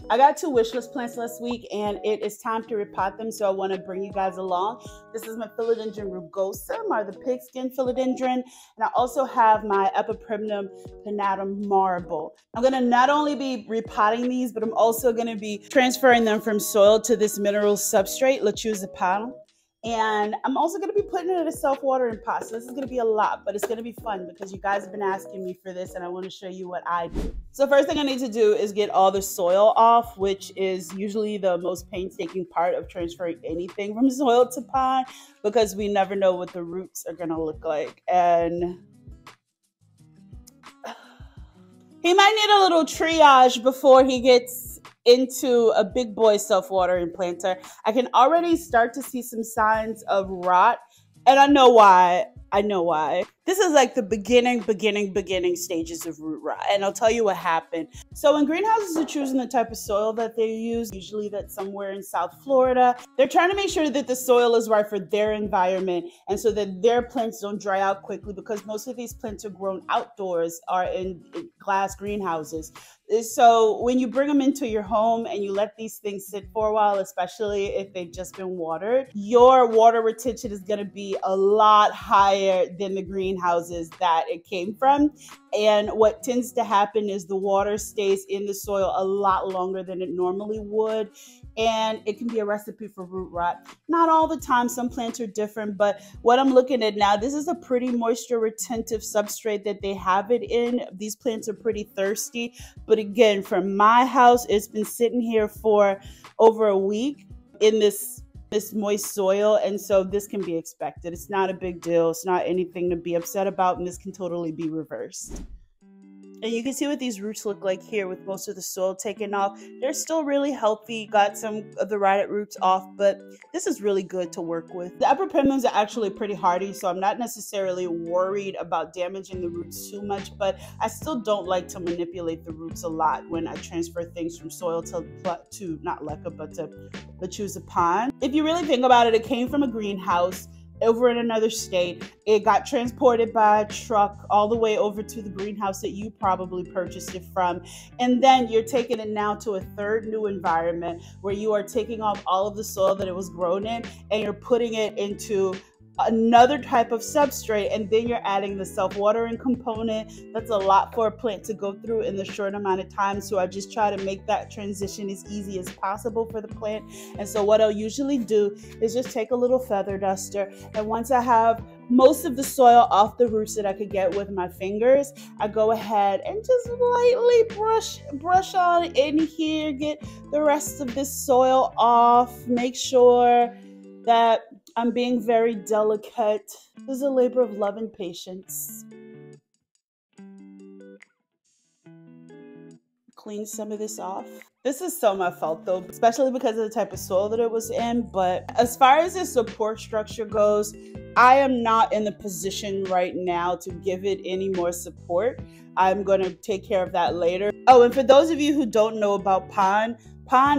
I got 2 wish list plants last week and it is time to repot them, so I want to bring you guys along. This is my Philodendron Rugosum, or the pigskin philodendron, and I also have my Epipremnum Pinnatum Marble. I'm going to not only be repotting these, but I'm also going to be transferring them from soil to this mineral substrate, Lechuza-Pon. And I'm also going to be putting it in a self-watering pot. So this is going to be a lot, but it's going to be fun because you guys have been asking me for this and I want to show you what I do. So first thing I need to do is get all the soil off, which is usually the most painstaking part of transferring anything from soil to pot, because we never know what the roots are going to look like. And he might need a little triage before he gets into a big boy self-watering planter. I can already start to see some signs of rot, and I know why. This is like the beginning stages of root rot, and I'll tell you what happened. So when greenhouses are choosing the type of soil that they use, usually that's somewhere in South Florida, they're trying to make sure that the soil is right for their environment and so that their plants don't dry out quickly, because most of these plants are grown outdoors, are in glass greenhouses. So when you bring them into your home and you let these things sit for a while, especially if they've just been watered, your water retention is going to be a lot higher than the greenhouses that it came from. And what tends to happen is the water stays in the soil a lot longer than it normally would. And it can be a recipe for root rot. Not all the time, some plants are different, but what I'm looking at now, this is a pretty moisture retentive substrate that they have it in. These plants are pretty thirsty, but again, from my house, it's been sitting here for over a week in this moist soil, and so this can be expected. It's not a big deal. It's not anything to be upset about, and this can totally be reversed. And you can see what these roots look like here with most of the soil taken off. They're still really healthy, got some of the rotted roots off, but this is really good to work with. The Epipremnums are actually pretty hardy, so I'm not necessarily worried about damaging the roots too much, but I still don't like to manipulate the roots a lot when I transfer things from soil to not Leca, but to Lechuza-Pon. If you really think about it, it came from a greenhouse over in another state. It got transported by a truck all the way over to the greenhouse that you probably purchased it from. And then you're taking it now to a third new environment where you are taking off all of the soil that it was grown in and you're putting it into another type of substrate, and then you're adding the self-watering component. That's a lot for a plant to go through in the short amount of time, so I just try to make that transition as easy as possible for the plant. And so what I'll usually do is just take a little feather duster, and once I have most of the soil off the roots that I could get with my fingers, I go ahead and just lightly brush on in here, get the rest of this soil off, make sure that I'm being very delicate. This is a labor of love and patience. Clean some of this off. This is so my fault though, especially because of the type of soil that it was in. But as far as the support structure goes, I am not in the position right now to give it any more support. I'm going to take care of that later. Oh, and for those of you who don't know about pon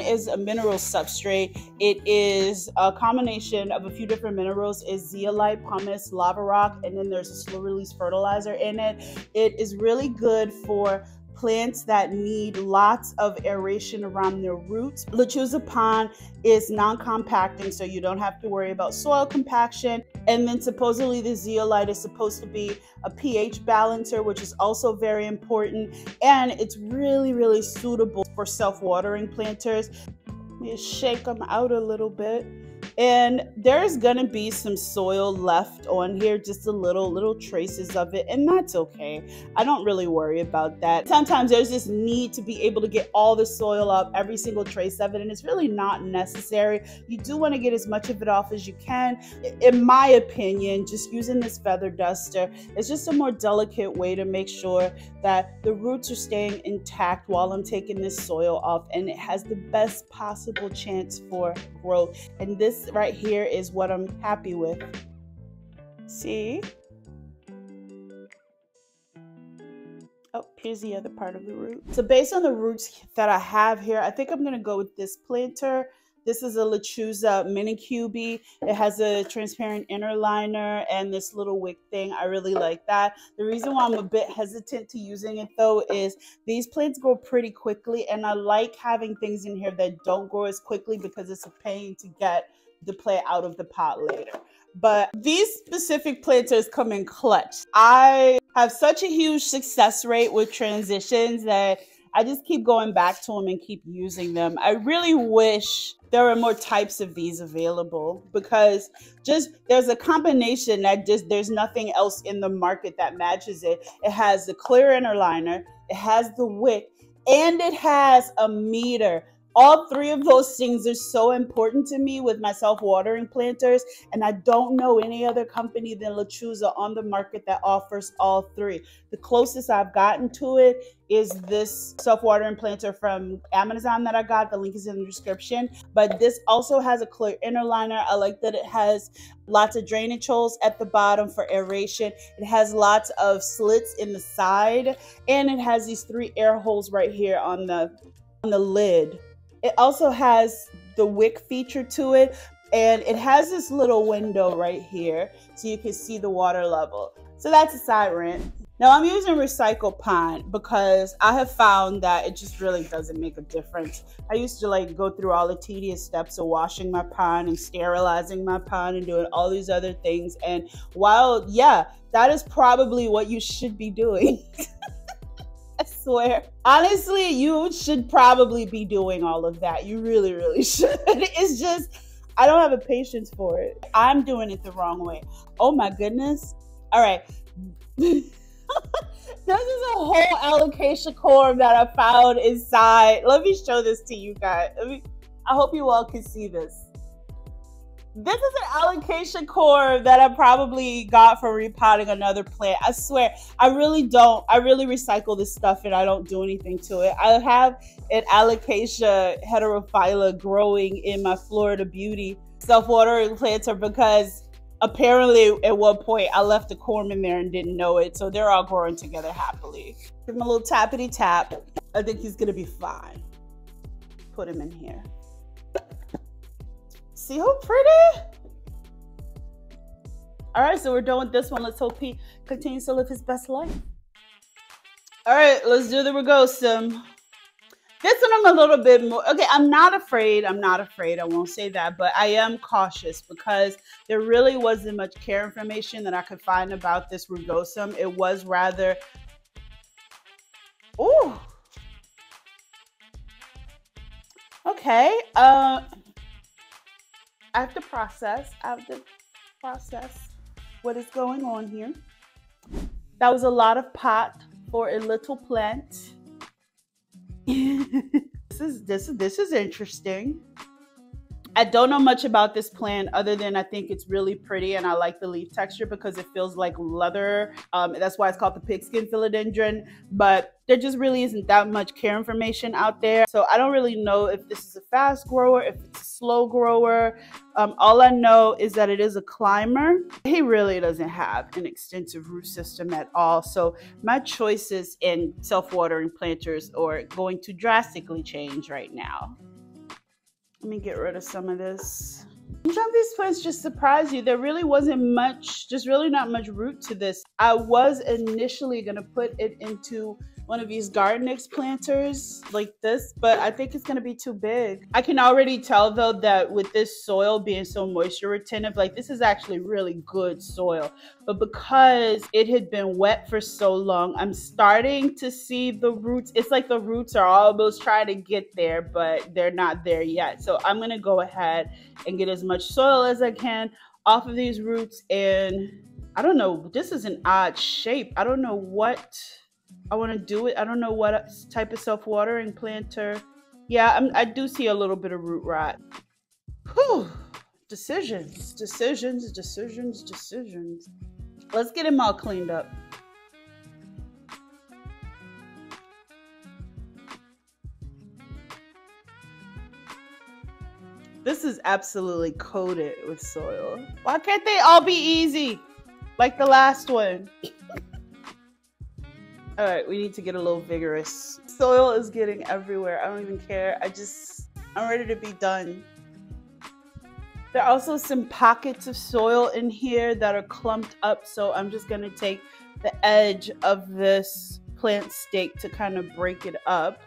is a mineral substrate. It is a combination of a few different minerals. It's zeolite, pumice, lava rock, and then there's a slow release fertilizer in it. It is really good for plants that need lots of aeration around their roots. Lechuza-Pon is non-compacting, so you don't have to worry about soil compaction. And then supposedly the zeolite is supposed to be a pH balancer, which is also very important. And it's really, really suitable for self-watering planters. Let me shake them out a little bit. And there's gonna be some soil left on here, just a little traces of it, and that's okay. I don't really worry about that. Sometimes there's this need to be able to get all the soil up, every single trace of it, and it's really not necessary. You do want to get as much of it off as you can. In my opinion, just using this feather duster is just a more delicate way to make sure that the roots are staying intact while I'm taking this soil off, and it has the best possible chance for growth. And this right here is what I'm happy with. See? Oh, here's the other part of the root. So based on the roots that I have here, I think I'm going to go with this planter. This is a Lechuza mini cubie. It has a transparent inner liner and this little wick thing. I really like that. The reason why I'm a bit hesitant to using it though is these plants grow pretty quickly, and I like having things in here that don't grow as quickly because it's a pain to get the plant out of the pot later. But these specific planters come in clutch. I have such a huge success rate with transitions that I just keep going back to them and keep using them. I really wish there were more types of these available, because just there's a combination that just there's nothing else in the market that matches it. It has the clear inner liner, it has the wick, and it has a meter. All three of those things are so important to me with my self-watering planters, and I don't know any other company than Lechuza on the market that offers all three. The closest I've gotten to it is this self-watering planter from Amazon that I got. The link is in the description. But this also has a clear inner liner. I like that it has lots of drainage holes at the bottom for aeration. It has lots of slits in the side, and it has these 3 air holes right here on the lid. It also has the wick feature to it, and it has this little window right here so you can see the water level. So that's a side rant. Now I'm using Lechuza-Pon because I have found that it just really doesn't make a difference. I used to like go through all the tedious steps of washing my pond and sterilizing my pond and doing all these other things. And while, yeah, that is probably what you should be doing. I swear. Honestly, you should probably be doing all of that. You really, really should. It's just, I don't have a patience for it. I'm doing it the wrong way. Oh my goodness. All right. This is a whole alocasia core that I found inside. Let me show this to you guys. I hope you all can see this. This is an alocasia core that I probably got from repotting another plant. I swear, I really recycle this stuff and I don't do anything to it. I have an alocasia heterophylla growing in my Florida Beauty self-watering planter because apparently at one point I left a corm in there and didn't know it. So they're all growing together happily. Give him a little tappity tap. I think he's gonna be fine. Put him in here. See how pretty? All right, so we're done with this one. Let's hope he continues to live his best life. All right, let's do the Rugosum. This one I'm a little bit more, okay, I'm not afraid, I won't say that, but I am cautious because there really wasn't much care information that I could find about this Rugosum. It was rather, ooh. Okay, I have to process what is going on here. That was a lot of pot for a little plant. This is interesting. I don't know much about this plant other than I think it's really pretty and I like the leaf texture because it feels like leather. That's why it's called the pigskin philodendron, but there just really isn't that much care information out there. So I don't really know if this is a fast grower, if it's a slow grower. All I know is that it is a climber. He really doesn't have an extensive root system at all. So my choices in self-watering planters are going to drastically change right now. Let me get rid of some of this. Some of these plants just surprise you. There really wasn't much, just really not much root to this. I was initially gonna put it into one of these Gardenix planters like this, but I think it's gonna be too big. I can already tell though that with this soil being so moisture retentive, like this is actually really good soil. But because it had been wet for so long, I'm starting to see the roots. It's like the roots are almost trying to get there, but they're not there yet. So I'm gonna go ahead and get as much soil as I can off of these roots. And I don't know, this is an odd shape. I don't know what I want to do it. I don't know what type of self-watering planter. Yeah, I do see a little bit of root rot. Whew. Decisions. Let's get him all cleaned up. This is absolutely coated with soil. Why can't they all be easy like the last one? All right, we need to get a little vigorous. Soil is getting everywhere. I don't even care. I'm ready to be done. There are also some pockets of soil in here that are clumped up, so I'm just going to take the edge of this plant stake to kind of break it up.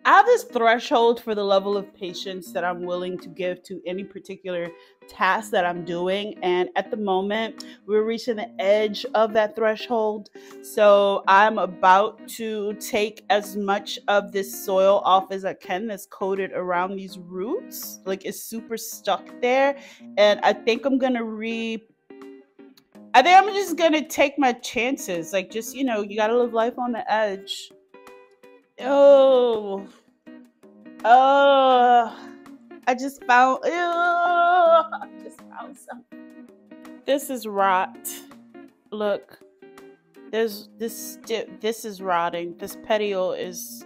I have this threshold for the level of patience that I'm willing to give to any particular task that I'm doing. And at the moment, we're reaching the edge of that threshold. So I'm about to take as much of this soil off as I can that's coated around these roots. Like, it's super stuck there. And I think I'm going to I'm just going to take my chances. Like, just, you know, you got to live life on the edge. Oh, I just found something. This is rot. Look, this is rotting. This petiole is,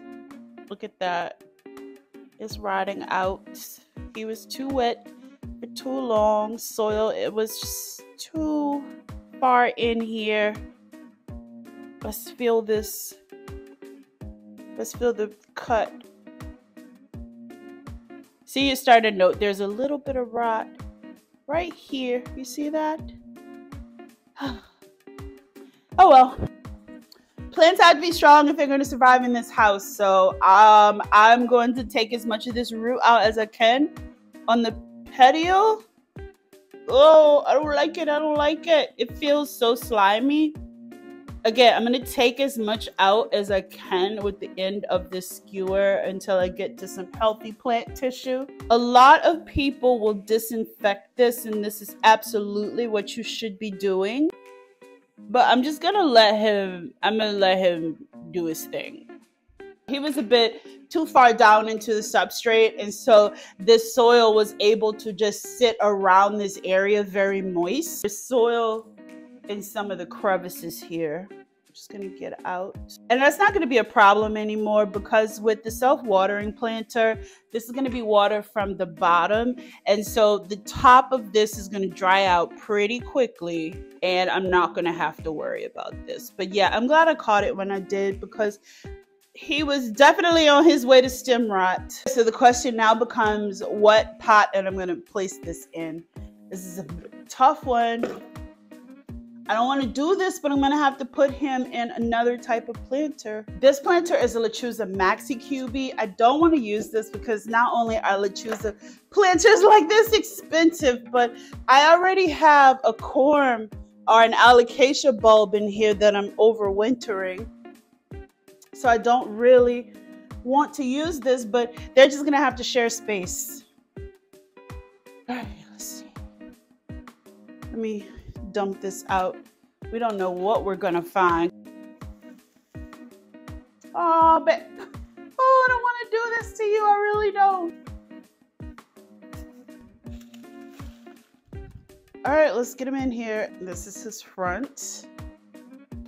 look at that. It's rotting out. He was too wet for too long. Soil, it was just too far in here. Let's feel this. Let's feel the cut. See, you start to note there's a little bit of rot right here. You see that? Oh well. Plants have to be strong if they're going to survive in this house. So I'm going to take as much of this root out as I can on the petiole. Oh, I don't like it. I don't like it. It feels so slimy. Again, I'm going to take as much out as I can with the end of this skewer until I get to some healthy plant tissue. A lot of people will disinfect this, and this is absolutely what you should be doing. But I'm just going to let him do his thing. He was a bit too far down into the substrate, and so this soil was able to just sit around this area very moist. The soil in some of the crevices here. I'm just gonna get out. And that's not gonna be a problem anymore because with the self-watering planter, this is gonna be water from the bottom. And so the top of this is gonna dry out pretty quickly and I'm not gonna have to worry about this. But yeah, I'm glad I caught it when I did because he was definitely on his way to stem rot. So the question now becomes what pot and I'm gonna place this in. This is a tough one. I don't want to do this, but I'm going to have to put him in another type of planter. This planter is a Lechuza Maxi QB. I don't want to use this because not only are Lechuza planters like this expensive, but I already have a corm or an alocasia bulb in here that I'm overwintering. So I don't really want to use this, but they're just going to have to share space. All right, let's see. Let me dump this out. We don't know what we're gonna find. Oh, but I don't want to do this to you. I really don't. All right, let's get him in here. This is his front.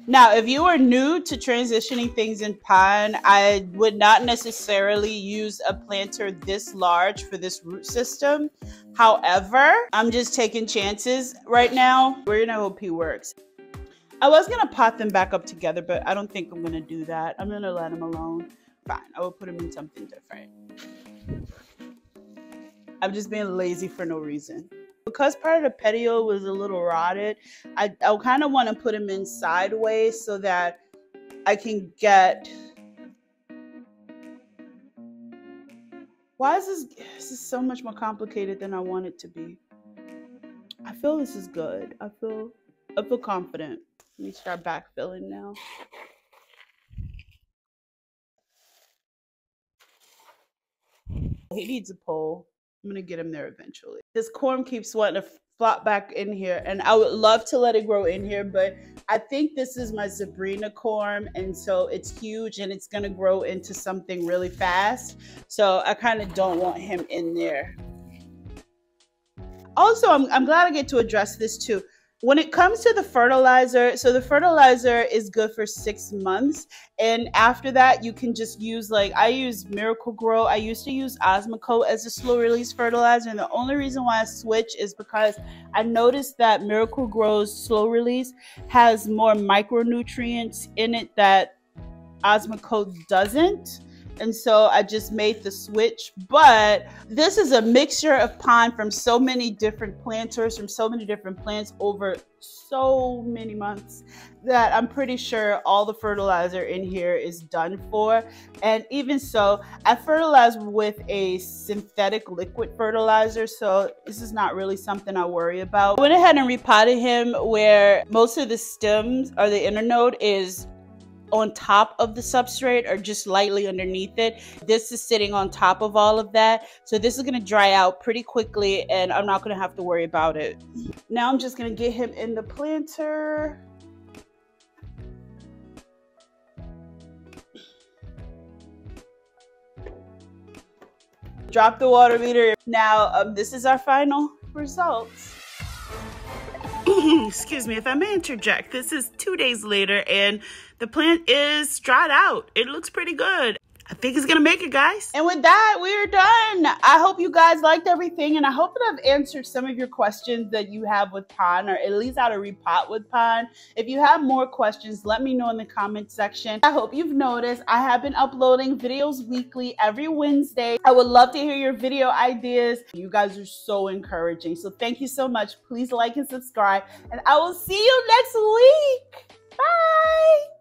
Now, if you are new to transitioning things in pine, I would not necessarily use a planter this large for this root system. However, I'm just taking chances right now. We're gonna hope he works. I was gonna pot them back up together, but I don't think I'm gonna do that. I'm gonna let him alone. Fine, I will put him in something different. I'm just being lazy for no reason. Because part of the petiole was a little rotted, I kind of want to put him in sideways so that I can get... Why is this is so much more complicated than I want it to be. I feel this is good. I feel confident. Let me start backfilling now. He needs a pole. I'm gonna get him there eventually. This corm keeps wanting to flop back in here, and I would love to let it grow in here, but I think this is my Sabrina corm, and so it's huge and it's gonna grow into something really fast. So I kind of don't want him in there. Also, I'm glad I get to address this too. When it comes to the fertilizer, so the fertilizer is good for 6 months. And after that, you can just use, like, I use Miracle-Gro. I used to use Osmocote as a slow release fertilizer. And the only reason why I switched is because I noticed that Miracle-Gro's slow release has more micronutrients in it that Osmocote doesn't. And so I just made the switch. But this is a mixture of pon from so many different planters, from so many different plants over so many months, that I'm pretty sure all the fertilizer in here is done for. And even so, I fertilized with a synthetic liquid fertilizer, so this is not really something I worry about. I went ahead and repotted him where most of the stems or the inner node is on top of the substrate or just lightly underneath it. This is sitting on top of all of that. So this is gonna dry out pretty quickly and I'm not gonna have to worry about it. Now I'm just gonna get him in the planter. Drop the water meter. Now, this is our final results. Excuse me if I may interject. This is 2 days later and the plant is dried out. It looks pretty good. I think it's gonna make it, guys. And with that, we're done. I hope you guys liked everything, and I hope that I've answered some of your questions that you have with pon, or at least how to repot with pon. If you have more questions, let me know in the comment section. I hope you've noticed I have been uploading videos weekly every Wednesday. I would love to hear your video ideas. You guys are so encouraging. So thank you so much. Please like and subscribe, and I will see you next week. Bye.